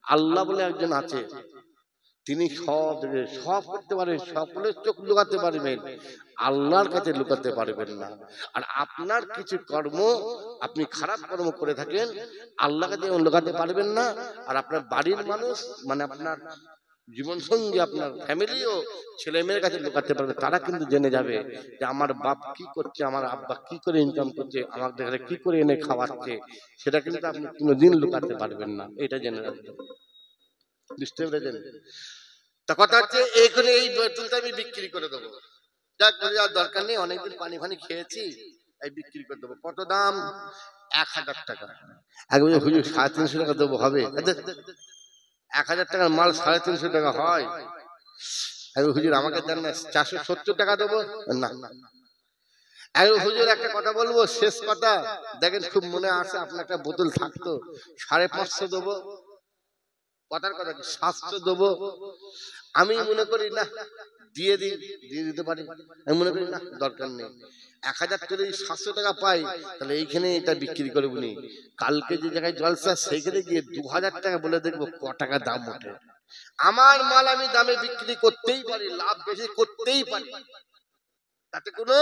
আল্লাহ বলে একজন আছে, তিনি সব সব করতে পারেন, সকলের চোখ লুকাতে পারবেন, আল্লাহর কাছে লুকাতে পারবেন না। আর আপনার কিছু কর্ম, আপনি খারাপ কর্ম করে থাকেন, আল্লাহর কাছে লুকাতে পারবেন না। আর আপনার বাড়ির মানুষ, মানে আপনার জীবন সঙ্গী, আপনার ফ্যামিলিও ছেলে মেয়ের কাছে লুকাতে পারবে। তারা কিন্তু জেনে যাবে যে আমার বাপ কি করছে, আমার আব্বা কি করে ইনকাম করছে, আমাকে দেখে কি করে এনে খাওয়াচ্ছে, সেটা কিন্তু আপনি কোনোদিন লুকাতে পারবেন না। এটা জেনে রাখবেন, বুঝতে পেরেছেন? তা কথা হচ্ছে এইখানে এই বোতলটা আমি বিক্রি করে দেবো, যাক আর দরকার নেই, অনেকদিন পানি ফানি খেয়েছি, এই বিক্রি করে দেবো। কত দাম? 1000 টাকা। একবার হুজুর 350 টাকা দেবো, হবে? 1000 টাকার মাল 350 টাকা হয়? হুজুর আমাকে দেন না, 470 টাকা দেবো। না হুজুর একটা কথা বলবো, শেষ কথা, দেখেন খুব মনে আছে, আপনার একটা বোতল থাকতো, 550 দেবো। কথার কথা 700 দেবো। আমি মনে করি না, দিয়ে দিতে পারি। আমি মনে করি না, দরকার নেই। 1000 যদি 700 টাকা পাই, তাহলে এইখানে এটা বিক্রি করে বলি, কালকে যে জায়গায় জলসা সেইখানে গিয়ে 2000 টাকা বলে দেখবো ক টাকা দাম ওঠে। আমার মাল আমি দামে বিক্রি করতেই পারি, লাভ বেশি করতেই পারি, তাতে কোনো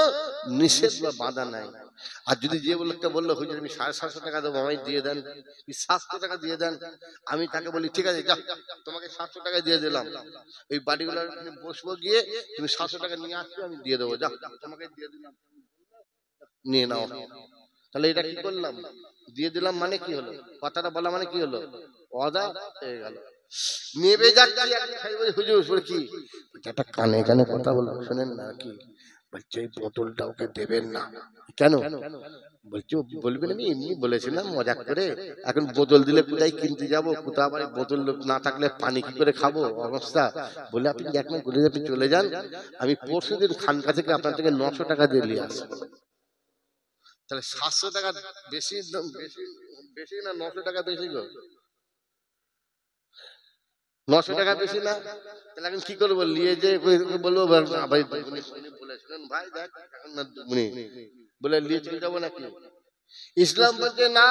নিষেধ বা বাধা নাই। আর যদি যে লোকটা বললো হুজুর আমি 750 টাকা দেবো, আমায় দিয়ে দেন, 700 টাকা দিয়ে দেন, আমি তাকে বলি ঠিক আছে, যাও তোমাকে 700 টাকা দিয়ে দিলাম, ওই বাড়িগুলোর বসবো, গিয়ে তুমি 700 টাকা নিয়ে আসছো, আমি দিয়ে দেবো, যাও তোমাকে দিয়ে দিলাম, নিয়ে নাও। তাহলে এটা কি করলাম? দিয়ে দিলাম মানে কি হলো? কথাটা বলা মানে কি হলো? অদা হয়ে গেল। নেবে যাচ্ছি, হুজুর কি একটা কানে কানে কথা বলবো, শোনেন না কি বলছে, এই বোতলটা ওকে দেবেন না। কেন? বলছো বলবেন, আমি এমনি বলেছিলাম মজাক করে, এখন বোতল দিলে কোথায় কিনতে যাবো, কোথাও আবার বোতল না থাকলে পানি কি করে খাবো অবস্থা। বলে আপনি এখন বলে আপনি চলে যান, আমি পরশুদিন খানকা থেকে আপনার থেকে 900 টাকা দিয়ে নিয়ে আসবো। তাহলে 700 টাকা বেশি, বেশি বেশি না 900 টাকা বেশি গো? 900 টাকা বেশি না? তাহলে এখন কি করবো? নিয়ে যে বলবো ভাই বলেছিলেন ভাই দেখ বলে নিয়ে চলে যাবো নাকি? ইসলাম বলছে না,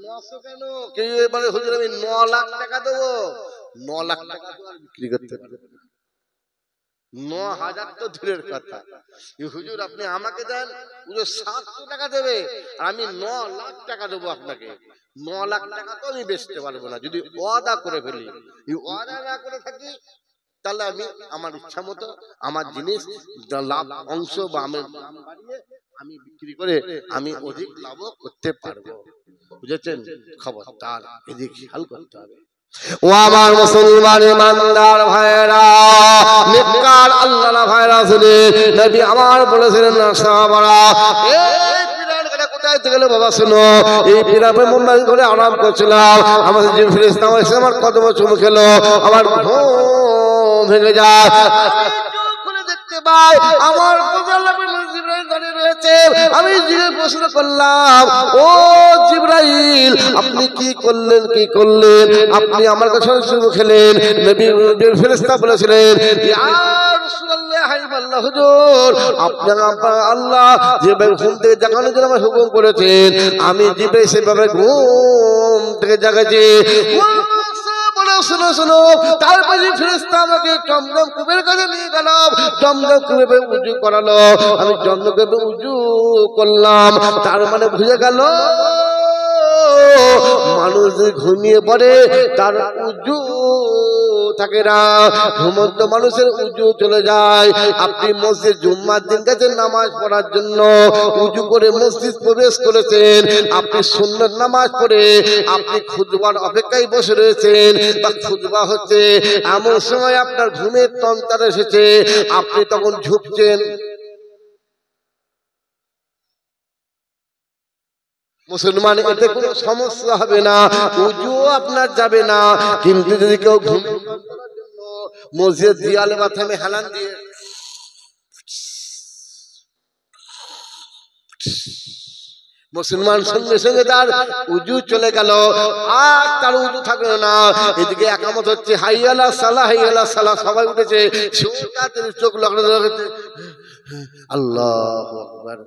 900 কেন, কেউ এবারে হুজুর আমি 9 লাখ টাকা দেবো। 9 লাখ টাকা তো আর বিক্রি করতে পারবে না, 9000 তো দূরের কথা। হুজুর আপনি আমাকে দেন, হুজুর 700 টাকা দেবে, আর আমি 9 লাখ টাকা দেবো আপনাকে। 9 লাখ টাকা তো আমি বেচতে পারবো না, যদি ওয়াদা করে ফেলি। ওয়াদা না করে থাকি, তাহলে আমি আমার ইচ্ছা মতো আমার জিনিস লাভ অংশ বা আমার দাম বাড়িয়ে আমি বিক্রি করে আমি অধিক লাভ করতে পারবো, বুঝেছেন? খবরদার এদিকে খেয়াল করতে হবে। ও আমার মুসলমান ইমানদার ভাইরা, নেককার আল্লাহর ভাইরা, শুনে নবী আমার বলেছিলেন না সাহাবারা, এই পিরান করে কোথায় গেল বাবা, শুনো, এই পিরানের মুম্বাই করে আরাম করছিলাম, আমাদের যে ফেরেশতা এসে আমার কদমে চুমু খেলো, আমার ঘুম ভেঙে যায়, আমার দাঁড়িয়ে রয়েছে। আমি প্রশ্ন করলাম, ও জিবরাইল আপনি কি করলেন, কি করলেন? আপনি আমার কাছে শুরু খেলেন। নবী ফেরেশতা বলেছিলেন, ইয়া রাসূলুল্লাহ, হুজুর আপনার আল্লাহ যেভাবে ঘুম থেকে জাগানোর জন্য আমাকে হুকুম করেছেন, আমি জিবরাইল সেভাবে ঘুম থেকে জাগাচ্ছি। শুনো শুনো, তারপরে ফেরেশতা আমাকে জমজম কূপের কাছে নিয়ে গেল, জমজম কূপে উজু করালো, আমি জমজম কূপে উজু করলাম। তার মানে বুঝে গেল মানুষ ঘুমিয়ে পড়ে তার উজু থাকে না, ঘুমন্ত মানুষের উজু চলে যায়। আপনি মসজিদ জুম্মার দিন গেছেন নামাজ পড়ার জন্য, উজু করে মসজিদ প্রবেশ করেছেন, আপনি সুন্নত নামাজ পড়ে আপনি খুতবার অপেক্ষায় বসে রয়েছেন, বা খুতবা হচ্ছে, এমন সময় আপনার ঘুমের তন্ত্র এসেছে, আপনি তখন ঝুঁকছেন। মুসলমান এতে কোনো সমস্যা হবে না, উজু আপনার যাবে না। কিন্তু যদি কেউ ঘুম মসজিদ দিয়ালে মাথায় হেলান দিয়ে মুসলমান সঙ্গে সঙ্গে তার উজু চলে গেল, আর তার উজু থাকলো না। এদিকে একামত হচ্ছে, হাইয়ালা সালাহ, হাইয়ালা সালাহ, সবাই উঠেছে, চোখ লাগলো, আল্লাহু আকবার।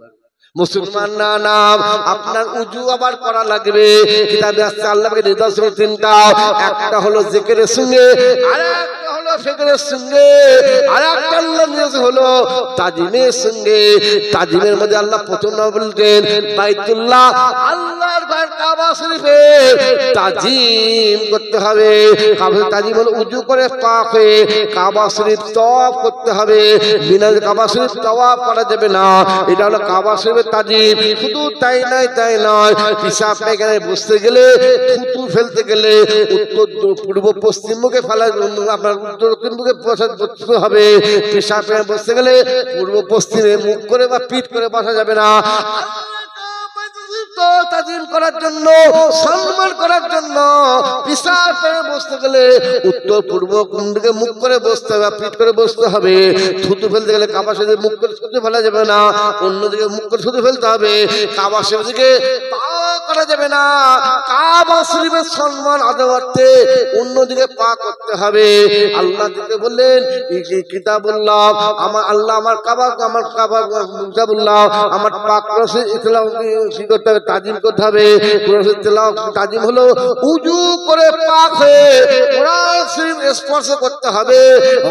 মুসলমান না নাম আপনার উজু আবার করা লাগবে। কিতাবে আছে আল্লাহকে নিদর্শন তিনটা, একটা হলো জিকিরের সঙ্গে, আরেকটা হলো ফিকিরের সঙ্গে, আরেকটা আল্লাহর নিদর্শন হলো তাজিমের সঙ্গে। তাজিমের মধ্যে আল্লাহ প্রথম নাম বলতেন বাইতুল্লাহ, আল্লাহর ঘর কাবা শরীফের তাজিম করতে হবে। কাবা তাজিম হলো উজু করে পাক হয়ে কাবা শরীফ তওয়াফ করতে হবে। বিনা কাবা শরীফ তওয়াফ করা যাবে না। এটা হলো কাবা শরীফের তাজিম। শুধু তাই নয়, পেশাব পায়খানায় বসতে গেলে, থুতু ফেলতে গেলে উত্তর পূর্ব পশ্চিম মুখে ফেলা, আপনার উত্তর দক্ষিণ মুখে বসতে হবে। পেশাব পায়খানায় বসতে গেলে পূর্ব পশ্চিমে মুখ করে বা পিঠ করে বসা যাবে না। তাজিম করার জন্য, সম্মান করার জন্য পেশাব করে বসতে গেলে উত্তর পূর্ব কোন দিকে মুখ করে বসতে হবে, পিঠ করে বসতে হবে। থুতু ফেলতে গেলে কাবা শরীফে মুখ করে থুতু ফেলা যাবে না, অন্যদিকে মুখ করে থুতু ফেলতে হবে। কাবা শরীফের দিকে পা করা যাবে না। কাবা শরীফের সম্মান আদায়ার্থে অন্যদিকে পা করতে হবে। আল্লাহ দিকে বললেন কিতাবুল্লাহ, আমার আল্লাহ আমার কাবা কিতাবুল্লাহ আমার পাক রসে ইসলাম কি করতে হবে, তাজিম করতে হবে। তাজিম হলো উজু করে পাক হয়ে কোরআন শরীফ স্পর্শ করতে হবে।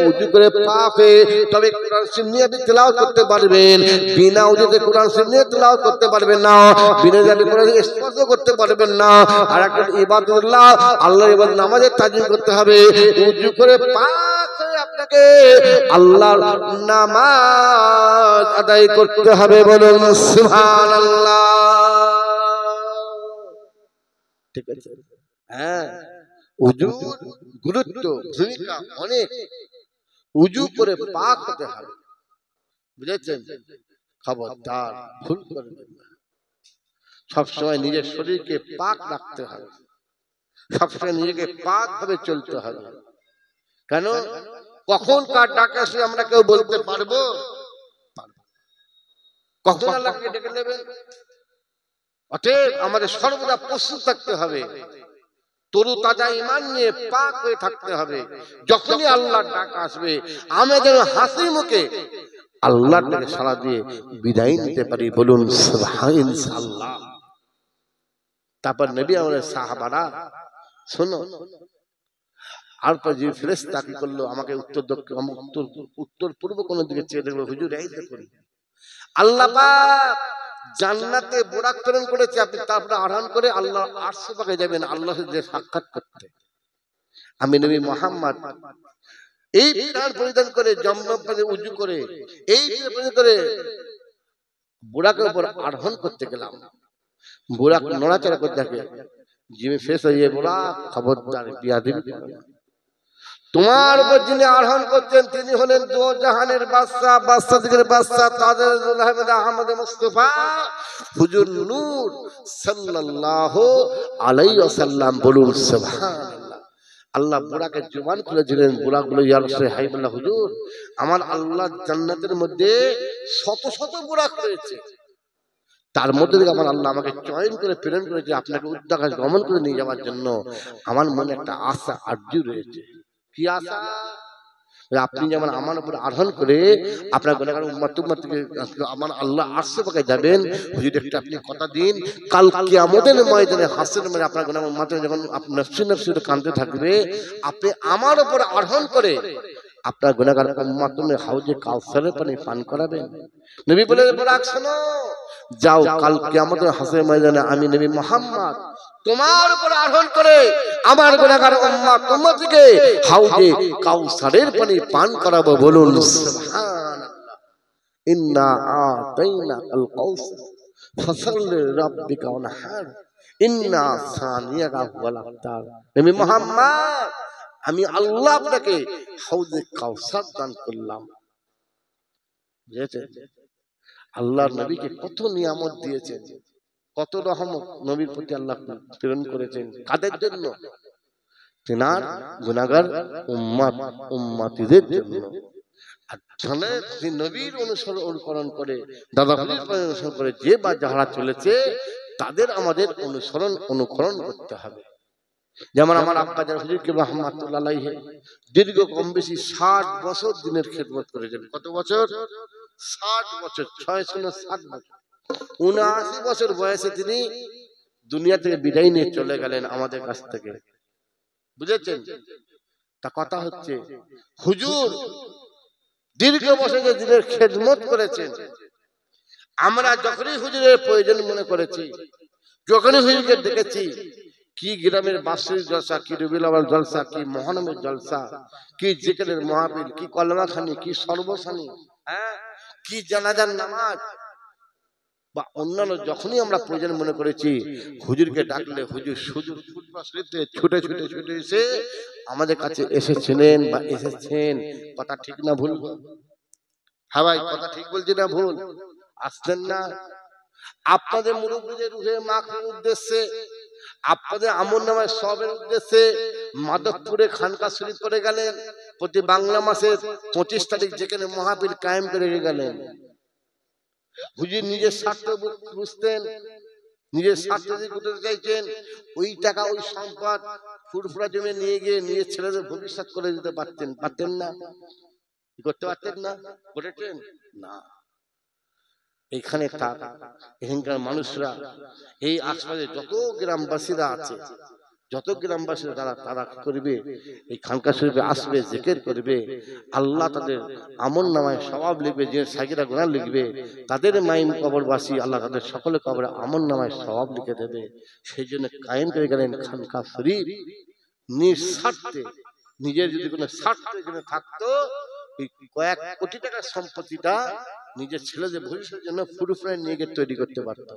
উজু করে পাক হয়ে তবে কোরআন শরীফ নিয়ে আপনি তেলাওয়াত করতে পারবেন। বিনা উজুতে কোরআন শরীফ নিয়ে তেলাওয়াত করতে পারবেন না, বিনা আপনি কোরআন স্পর্শ করতে পারবেন না। আর একটা ইবাদতুল্লাহ, আল্লাহর ইবাদত নামাজের তাজিম করতে হবে। উজু করে পাক হয়ে আপনাকে আল্লাহর নামাজ আদায় করতে হবে। বলুন সুবহানাল্লাহ। ঠিক আছে? হ্যাঁ, উজুর গুরুত্ব ভূমিকা অনেক। উজু করে পাক হতে হবে, বুঝেছেন? খবরদার ভুল করবেন না। সবসময় নিজের শরীরকে পাক রাখতে হবে, সবসময় নিজেকে পাক ভাবে চলতে হবে। কেন কখন কার ডাকে আসে আমরা কেউ বলতে পারবো? কখন আল্লাহকে ডেকে নেবেন? অতএব আমাদের সর্বদা প্রস্তুত থাকতে হবে, তরু তাজা ঈমান নিয়ে পাক হয়ে থাকতে হবে। যখনই আল্লাহর ডাক আসবে আমরা যেন হাসি মুখে আল্লাহর ডাকে সাড়া দিয়ে বিদায় নিতে পারি। বলুন সুবহানাল্লাহ। তারপর নবী আমাদের সাহাবারা শোনো, আর পর যে ফেরেশতা কি করলো, আমাকে উত্তর দক্ষিণ উত্তর পূর্ব কোন দিকে চেয়ে দেখলো, হুজুর এই দেখুন আল্লাহ পাক জান্নাতে বোরাক প্রেরণ করেছে। আপনি তারপরে আরাম করে আল্লাহ আরশ পাকে যাবেন আল্লাহর সাথে সাক্ষাৎ করতে। আমি নবী মুহাম্মদ এই প্রাণ পরিধান করে জমজম উজু করে এই পরিধান করে বোরাকের উপর আরোহণ করতে গেলাম। বোরাক নড়াচড়া করতে থাকে, জিমে ফেস হয়ে বোরাক খবরদার বিয়াদবি করো না। তোমার উপর যিনি আরোহণ করছেন তিনি হলেন দো জাহানের বাদশাহ, বাদশাদের বাদশাহ তাজুল আহমদ আহমদ মুস্তাফা হুজুর নূর সাল্লাল্লাহু আলাইহি ওয়াসাল্লাম। বলুন সুবহানাল্লাহ। আল্লাহ বুরাকে জবান খুলে দিলেন, বুরাক বলে ইয়া রাসূল হাবিবাল্লাহ, হুজুর আমার আল্লাহ জান্নাতের মধ্যে শত শত বুরাক রয়েছে, তার মধ্যে থেকে আমার আল্লাহ আমাকে চয়ন করে প্রেরণ করেছে আপনাকে উদ্দাকাশ গমন করে নিয়ে যাওয়ার জন্য। আমার মনে একটা আশা আরজু রয়েছে। কি আশা? আপনি যেমন আমার উপর আরোহণ করে আপনার গুনাহগার উম্মত থেকে আমার আল্লাহ আরশে পাকে যাবেন, হুজুর একটা আপনি কথা দিন, কাল কিয়ামতের ময়দানে হাসরের মধ্যে আপনার গুনাহগার উম্মত যখন নফসি নফসি কাঁদতে থাকবে, আপনি আমার উপর আরোহণ করে আপনার গুনাহগার উম্মত হাউজে কাউসারের পানি পান করাবেন। নবী বলে বুরাক শোনো, যাও কাল কিয়ামতের হাসরের ময়দানে আমি নবী মুহাম্মদ তোমার উপর আরোহণ করে আমার গুনাহগার উম্মতকে হাউজে কাউসারের পানি পান করাবো। বলুন সুবহানাল্লাহ। ইন্না আতাইনাকাল কাউসার ফাসাল্লি লিরাব্বিকা ওয়ানহার ইন্না সানিয়াকা হুয়াল আবতার। নবী মুহাম্মদ আমি আল্লাহ আপনাকে হাউজে কাউসার দান করলাম। বুঝেছেন? আল্লাহর নবীকে কত নিয়ামত দিয়েছেন, কত রহমত নবীর প্রতি আল্লাহ প্রেরণ করেছেন। কাদের জন্য? তেনার গুনাহগার উম্মত উম্মতিদের জন্য। আর যে নবীর অনুসরণ করে, দাদা অনুসরণ করে যে বা যারা চলেছে তাদের আমাদের অনুকরণ করতে হবে। যেমন আমার আব্বা যারা হুজুর কিবলা রাহমাতুল্লাহ আলাইহি দীর্ঘ কম বেশি 60 বছর দিনের খেদমত করেছেন। কত বছর? 60 বছর। 6 60 বছর। 79 বছর বয়সে তিনি দুনিয়া থেকে বিদায় নিয়ে চলে গেলেন আমাদের কাছ থেকে, বুঝেছেন? তা কথা হচ্ছে হুজুর দীর্ঘ বছর যে দিনের খেদমত করেছেন, আমরা যখনই হুজুরের প্রয়োজন মনে করেছি, যখনই হুজুরকে ডেকেছি, কি গ্রামের বাসির জলসা, কি রবিউল আউয়াল জলসা, কি মহানমের জলসা, কি জিকিরের মাহফিল, কি কলমাখানি, কি সর্বসানি, হ্যাঁ, কি জানাজার নামাজ বা অন্যান্য যখনই আমরা প্রয়োজন মনে করেছি, হুজুরকে ডাকলে হুজুর শুধু ছুটে ছুটে ছুটে এসে আমাদের কাছে এসেছিলেন বা এসেছেন। কথা ঠিক না ভুল? হ্যাঁ ভাই, কথা ঠিক বলছি না ভুল? আসলেন না? আপনাদের মুরব্বীদের রুহে মাখের উদ্দেশ্যে, আপনাদের আমল নামায় সবের উদ্দেশ্যে মাধবপুরে খানকা শরীফ করে গেলেন। প্রতি বাংলা মাসের 25 তারিখ যেখানে মাহফিল কায়েম করে গেলেন। হুজুর নিজের স্বার্থ বুঝতেন, নিজের স্বার্থ করতে চাইছেন। ওই টাকা, ওই সম্পদ ফুরফুরা জমে নিয়ে গিয়ে নিজের ছেলেদের ভবিষ্যৎ করে দিতে পারতেন, পারতেন না? করতে পারতেন না? করেছেন না? এখানে এখানকার মানুষরা, এই আশপাশে যত গ্রামবাসীরা আছে, যত গ্রামবাসীরা তারা করবে, এই খানকা শরীফে আসবে, জিকির করবে, আল্লাহ তাদের আমল নামায় সওয়াব লিখবে, যে সাগীরা গুনাহ লিখবে, তাদের মাইম কবরবাসী আল্লাহ তাদের সকলে কবরে আমল নামায় সওয়াব লিখে দেবে। সেই জন্য কায়েম করে গেলেন খানকা শরীফ নিঃস্বার্থে। নিজের যদি কোনো স্বার্থ এখানে থাকতো, এই কয়েক কোটি টাকার সম্পত্তিটা নিজের ছেলেদের ভবিষ্যতের জন্য ফুরফুরায় নিয়ে গিয়ে তৈরি করতে পারত।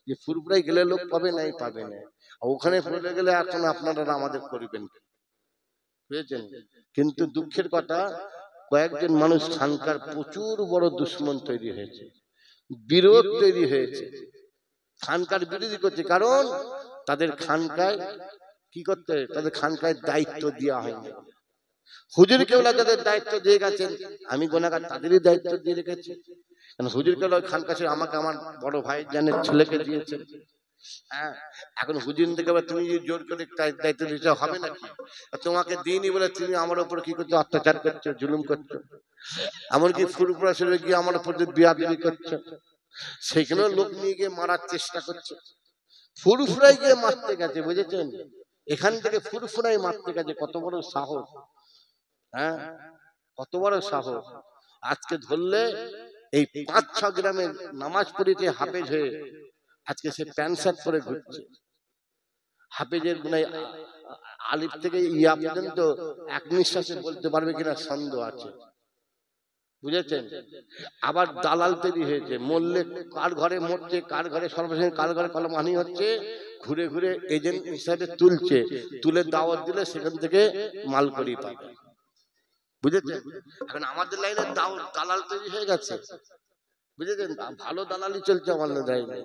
যে ফুরফুরায় গেলে লোক পাবে নাই, পাবে না, ওখানে পড়ে গেলে এখন আপনারা আমাদের করবেন, বুঝেছেন? কিন্তু দুঃখের কথা, কয়েকজন মানুষ খানকার প্রচুর বড় দুশ্মন তৈরি হয়েছে, বিরোধ তৈরি হয়েছে, খানকার বিরোধী করছে। কারণ তাদের খানকায় কি করতে, তাদের খানকায় দায়িত্ব দেওয়া হয়নি। হুজুর কেবলা যাদের দায়িত্ব দিয়ে গেছেন, আমি গুনাহগার, তাদেরই দায়িত্ব দিয়ে রেখেছি। কারণ হুজুর কেবলা খানকা শরীফ আমাকে আমার বড় ভাই জানের ছেলেকে দিয়েছেন। হ্যাঁ, এখন হুজুর থেকে তুমি জোর করে দায়িত্ব দিতে হবে নাকি? তোমাকে দিইনি বলে তুমি আমার উপর কি করছো? অত্যাচার করছো, জুলুম করছো। এমনকি ফুরফুরা শরীফে গিয়ে আমার উপর বিয়াদবি করছো, সেখানেও লোক নিয়ে গিয়ে মারার চেষ্টা করছো। ফুরফুরায় গিয়ে মারতে গেছে, বুঝেছেন? এখান থেকে ফুরফুরায় মারতে গেছে, কত বড় সাহস! হ্যাঁ, কত বড় সাহস! আজকে ধরলে এই 5-6 গ্রামের নামাজ পড়িতে হাফেজ হয়ে আজকে সে প্যান্ট শার্ট পরে ঘুরছে। হাফেজের গুনায় আলিফ থেকে ইয়া পর্যন্ত এক নিঃশ্বাসে বলতে পারবে কিনা সন্দেহ আছে, বুঝেছেন? আবার দালাল তৈরি হয়েছে, মরলে কার ঘরে মরছে, কার ঘরে সর্বশেষ, কার ঘরে কলমানি হচ্ছে, ঘুরে ঘুরে এজেন্ট হিসাবে তুলছে, তুলে দাওয়াত দিলে সেখান থেকে মাল করি পাবে, বুঝেছেন? এখন আমাদের লাইনে দালাল তৈরি হয়ে গেছে, বুঝেছেন? ভালো দালালি চলছে আমাদের লাইনে,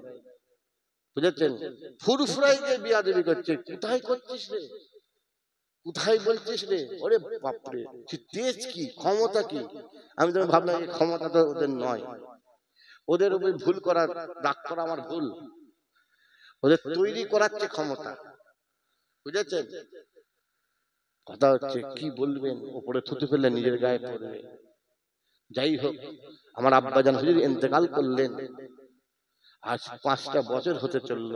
বুঝেছেন? ফুরফুরাই গিয়ে বিয়াদবি করছে। কোথায় করছিস রে, কোথায় বলছিস রে? ওরে বাপরে, তেজ কি, ক্ষমতা কি! আমি তো ভাবলাম এই ক্ষমতা তো ওদের নয়, ওদের উপর ভুল করার, রাগ করা আমার ভুল, ওদের তৈরি করাচ্ছে ক্ষমতা, বুঝেছেন? কথা হচ্ছে কি বলবেন, ওপরে থুতু ফেললে নিজের গায়ে পড়বে। যাই হোক, আমার আব্বাজান হুজুর ইন্তেকাল করলেন, আজ 5টা বছর হতে চলল।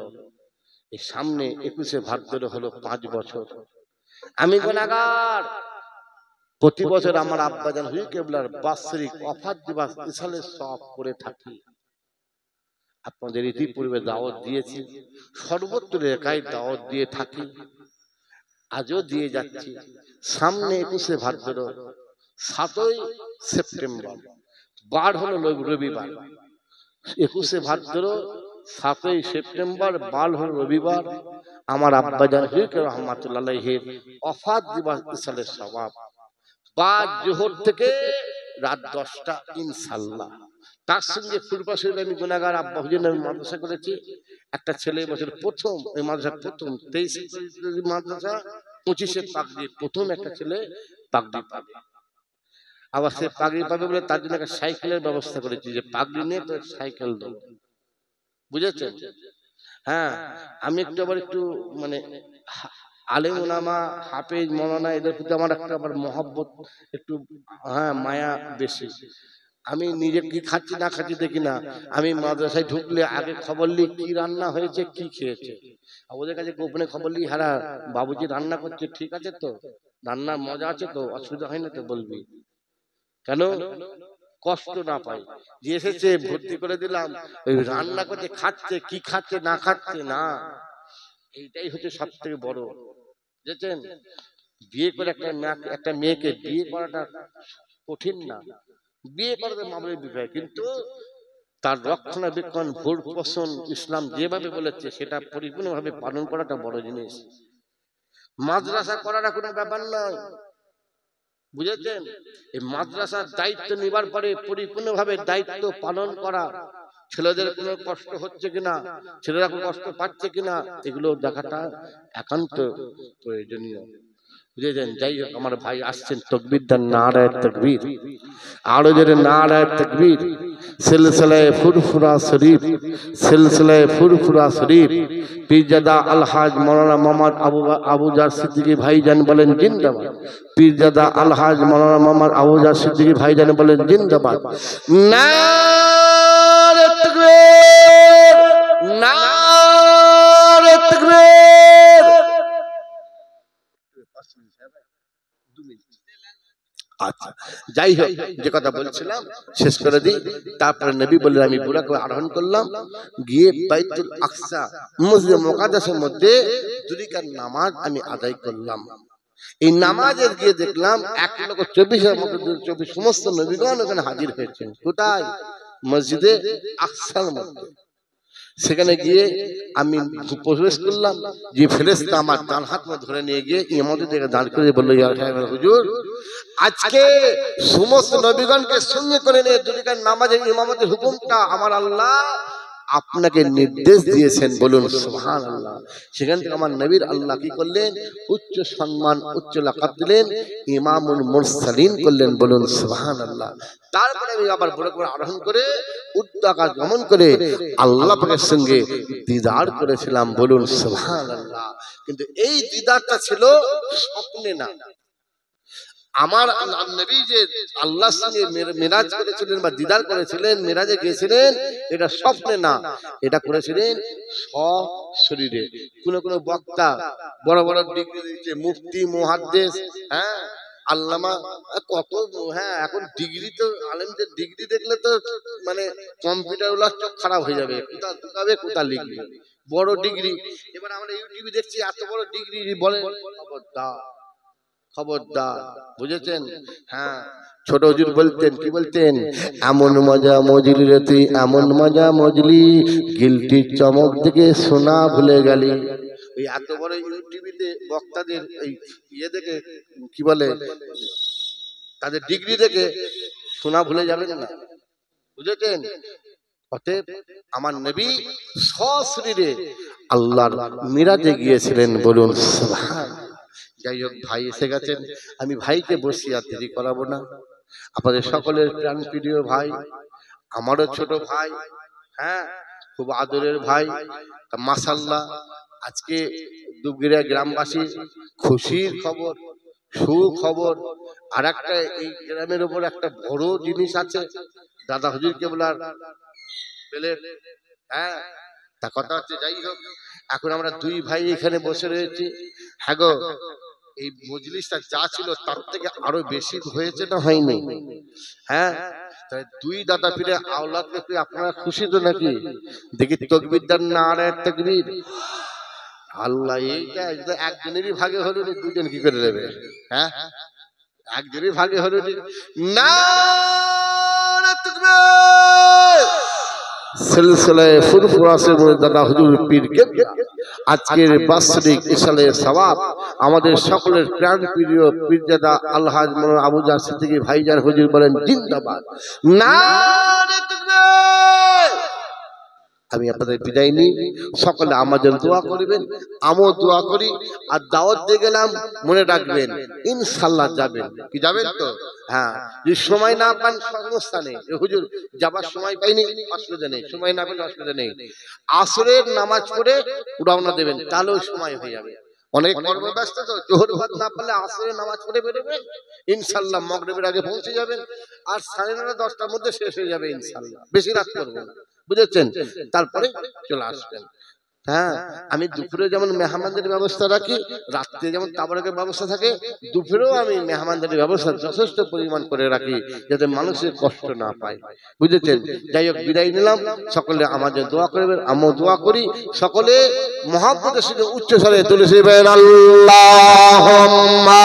এই সামনে 21শে ভাদ্র হলো 5 বছর। আমি গুনাহগার, প্রতি বছর আমার আব্বাজান হুজুর কেবলার বাৎসরিক ওফাত দিবস ইসালের সওয়াব করে থাকি। আপনাদের ইতিপূর্বে দাওয়াত দিয়েছি, সর্বত্র একাই দাওয়াত দিয়ে থাকি, আজও দিয়ে যাচ্ছি। সামনে 21শে ভাদ্র, 7ই সেপ্টেম্বর, বার হলো রবিবার। 21শে ভাদ্র, 7ই সেপ্টেম্বর, বার হলো রবিবার। আমার আব্বাজান হুজুর রহমাতুল্লাহ আলাইহির ওফাত দিবস ইসালের সওয়াব, বাদ জোহর থেকে রাত 10টা ইনশাআল্লাহ। তার সঙ্গে ফুরফুরা শরীফে আমি গুনাহগার আব্বা হুজুরের মাদ্রাসা করেছি। একটা ছেলে বছর প্রথম, ওই মাদ্রাসা প্রথম 23 মাদ্রাসা 25-এ পাগড়ি, প্রথম একটা ছেলে পাগড়ি পাবে। আবার সে পাগড়ি পাবে বলে তার জন্য একটা সাইকেলের ব্যবস্থা করেছি, যে পাগড়ি নিয়ে তো সাইকেল দাও, বুঝেছেন? হ্যাঁ, আমি একটু মানে আলেম ওলামা, হাফেজ, মৌলানা, এদের প্রতি আমার একটা আবার মহব্বত, একটু হ্যাঁ মায়া বেশি। আমি নিজে কি খাচ্ছি না খাচ্ছি দেখি না, আমি মাদ্রাসায় ঢুকলে আগে খবর নিই কি রান্না হয়েছে কি খেয়েছে। ওদের কাছে গোপনে খবর নিই, হ্যাঁ বাবুজি রান্না করছে ঠিক আছে তো, রান্নার মজা আছে তো, অসুবিধা হয় না তো বলবি, কেন কষ্ট না পাই। যে এসেছে ভর্তি করে দিলাম, ওই রান্না করতে খাচ্ছে কি খাচ্ছে না খাচ্ছে না, এইটাই হচ্ছে সব থেকে বড়। বুঝেছেন? বিয়ে করে একটা মেয়েকে বিয়ে করাটা কঠিন না, বিয়ে করাতে মামলার বিষয়, কিন্তু তার রক্ষণাবেক্ষণ ভোর পোষণ ইসলাম যেভাবে বলেছে সেটা পরিপূর্ণভাবে পালন করাটা বড় জিনিস। মাদ্রাসা করাটা কোনো ব্যাপার নয়, বুঝেছেন? এই মাদ্রাসার দায়িত্ব নেবার পরে পরিপূর্ণভাবে দায়িত্ব পালন করা, ছেলেদের কোনো কষ্ট হচ্ছে কিনা, ছেলেরা কোনো কষ্ট পাচ্ছে কিনা, এগুলো দেখাটা একান্ত প্রয়োজনীয়। বুঝেছেন? যাই হোক, আমার ভাই আসছেন, তকবীর দেন, নারায়ে তাকবীর, আরো জোরে নারায়ে তাকবীর। সিলসিলায়ে ফুরফুরা শরীফ, সিলসিলায়ে ফুরফুরা শরীফ, পীরজাদা আলহাজ মাওলানা মোহাম্মদ আবুজার সিদ্দিকী ভাইজান বলেন জিন্দাবাদ। পীরজাদা আলহাজ মাওলানা মোহাম্মদ আবুজার সিদ্দিকী ভাইজান বলেন জিন্দাবাদ। নারায়ে তাকবীর, নারায়ে তাকবীর। আচ্ছা, যাই হোক, যে কথা বলছিলাম শেষ করে দিই। তারপরে নবী বললেন, আমি বুরাকে আরোহণ করলাম, গিয়ে বাইতুল আকসা মসজিদে মুকাদ্দাসের মধ্যে দুই রাকাত নামাজ আমি আদায় করলাম। এই নামাজে গিয়ে দেখলাম 1,24,000 মতো 24 সমস্ত নবীগণ ওখানে হাজির হয়েছেন। কোথায়? মসজিদে আকসার মধ্যে। সেখানে গিয়ে আমি প্রবেশ করলাম, যে ফেরেশতা আমার ডান হাত ধরে নিয়ে গিয়ে ইমামতি থেকে দাঁড় করে বলল, ইয়া হুজুর, আজকে সমস্ত নবীগণকে সঙ্গে করে নিয়ে দুই রাকাত নামাজের ইমামতের হুকুমটা আমার আল্লাহ আপনাকে নির্দেশ দিয়েছেন, বলুন সুবহানাল্লাহ। সেখান থেকে আমার নবীর আল্লাহ কি করলেন? উচ্চ সম্মান, উচ্চ লাকাব দিলেন, ইমামুল মুরসালিন করলেন, বলুন সুবহানাল্লাহ। তারপরে আমি আবার বড় করে আরোহণ করে উচ্চ আকাশ গমন করে আল্লাহ পাকের সঙ্গে দিদার করেছিলাম, বলুন সুবহানাল্লাহ। কিন্তু এই দিদারটা ছিল স্বপ্নে না। আমার নবী যে আল্লাহর সঙ্গে মেরাজ করেছিলেন বা দিদার করেছিলেন, মেরাজে গিয়েছিলেন, এটা স্বপ্নে না, এটা করেছিলেন সশরীরে। কোন কোন বক্তা বড় বড় ডিগ্রি দিচ্ছে, মুফতি, মুহাদ্দিস, হ্যাঁ আল্লামা, কত, হ্যাঁ এখন ডিগ্রি তো, আলেমদের ডিগ্রি দেখলে তো মানে কম্পিউটার ওলার চোখ খারাপ হয়ে যাবে, কোথা ঢুকাবে কোথা লিখবে, বড় ডিগ্রি। এবার আমরা ইউটিউবে দেখছি এত বড় ডিগ্রি বলে, খবরদার খবরদার, বুঝেছেন? হ্যাঁ, ছোট হুজুর বলতেন, কি বলতেন? এমন মজা মজলি রে তুই, এমন মজা মজলি, গিলটির চমক দেখে সোনা ভুলে গেলি। ওই এত বড় ইউটিউবিতে বক্তাদের এই ইয়ে দেখে, কি বলে, তাদের ডিগ্রি দেখে সোনা ভুলে যাবেন না, বুঝেছেন? অতএব আমার নবী সশরীরে আল্লাহর মিরাজে গিয়েছিলেন, বলুন সুবহানাল্লাহ। যাই হোক, ভাই এসে গেছেন, আমি ভাইকে বসিয়ে আর দেরি করাবো না। আপনাদের সকলের প্রাণ প্রিয় ভাই, আমারও ছোট ভাই, হ্যাঁ খুব আদরের ভাই। মাশাআল্লাহ, আজকে দুবগিরা গ্রামবাসী খুশির খবর, সুখবর। আর একটা এই গ্রামের উপর একটা বড় জিনিস আছে, দাদা হুজুর কেবলার পেলে, হ্যাঁ তা কথা হচ্ছে। যাই হোক, এখন আমরা দুই ভাই এখানে বসে রয়েছি। হ্যাঁ গো, এই মজলিসটা যা ছিল তার থেকে আরো বেশি হয়েছে না হয়নি? হ্যাঁ, তাই দুই দাদা পীরে আওলাদকে পেয়ে আপনারা খুশি তো নাকি? দেখি তাকবীর দেন, নারায়ে তাকবীর। আল্লাহ, এইটা একজনেরই ভাগে হলো, দুজন কি করে নেবে? হ্যাঁ, একজনেরই ভাগে হলো, নারায়ে তাকবীর। সিলসিলায়ে ফুরফুরা সে দাদা হুজুর পীর কেবলা আজকের বাৎসরিক ইশালে সওয়াব আমাদের সকলের প্রাণ প্রিয় পীরজাদা আলহাজ মাওলানা আবুজার সিদ্দিকী ভাইজান হুজুর বলেন জিন্দাবাদ, নারে তাকবীর। আমি আপনাদের বিদায় নিই, সকলে আমাদের দোয়া করবেন, আমিও দোয়া করি। আর দাওয়াত দিয়ে গেলাম, মনে রাখবেন ইনশাআল্লাহ যাবেন। কি যাবেন তো? হ্যাঁ, যদি সময় না পান সমস্যা নেই, হুজুর যাবার সময় পাইনি, অসুবিধা নেই, সময় না পেলে অসুবিধা নেই। আসরের নামাজ পড়ে রওনা দেবেন, তাহলেও সময় হয়ে যাবে। অনেক কর্মব্যস্ত তো, জোহর ভাত না পারলে আসরে নামাজ পড়ে বেরোবেন, ইনশাল্লাহ মাগরিবের আগে পৌঁছে যাবেন, আর 9:30 10টার মধ্যে শেষ হয়ে যাবে ইনশাল্লাহ, বেশি রাত করবেন না, বুঝেছেন? তারপরে চলে আসবেন। হ্যাঁ, আমি দুপুরে যেমন মেহমানদের ব্যবস্থা রাখি, রাত্রে যেমন তাবরকের ব্যবস্থা থাকে, দুপুরেও আমি মেহমানদের ব্যবস্থা যথেষ্ট পরিমাণ করে রাখি, যাতে মানুষের কষ্ট না পায়, বুঝেছেন? যাই হোক, বিদায় নিলাম, সকলে আমাদের দোয়া করবেন, আমিও দোয়া করি, সকলে মহব্বতের সাথে উচ্চ স্বরে তুলে আল্লাহুম্মা